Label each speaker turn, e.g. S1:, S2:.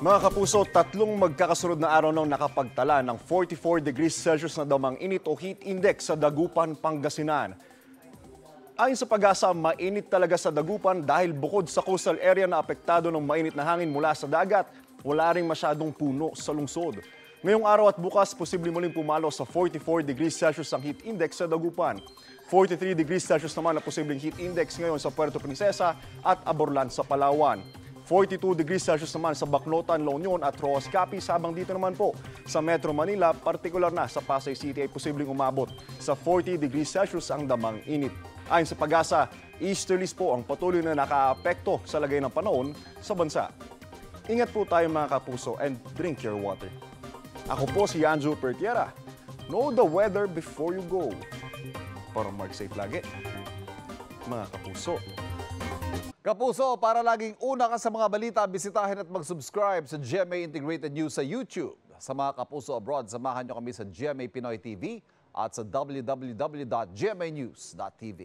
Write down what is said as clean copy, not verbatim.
S1: Mga kapuso, tatlong magkakasunod na araw nang nakapagtala ng 44 degrees Celsius na damang init o heat index sa Dagupan, Pangasinan. Ayon sa Pag-asa, mainit talaga sa Dagupan dahil bukod sa coastal area na apektado ng mainit na hangin mula sa dagat, wala ring masyadong puno sa lungsod. Ngayong araw at bukas, posibleng muling pumalo sa 44 degrees Celsius ang heat index sa Dagupan. 43 degrees Celsius naman ang posibleng heat index ngayon sa Puerto Princesa at Aborlan sa Palawan. 42 degrees Celsius naman sa Baclotan, La Union at Rojas Capiz, habang dito naman po sa Metro Manila, partikular na sa Pasay City ay posibleng umabot sa 40 degrees Celsius ang damang init. Ayon sa Pag-asa, easterlies po ang patuloy na nakaapekto sa lagay ng panahon sa bansa. Ingat po tayo mga kapuso and drink your water. Ako po si Anjo Pertiera. Know the weather before you go. Para mark safe lagi, mga kapuso.
S2: Kapuso, para laging una ka sa mga balita, bisitahin at mag-subscribe sa GMA Integrated News sa YouTube. Sa mga kapuso abroad, samahan nyo kami sa GMA Pinoy TV at sa www.gmanews.tv.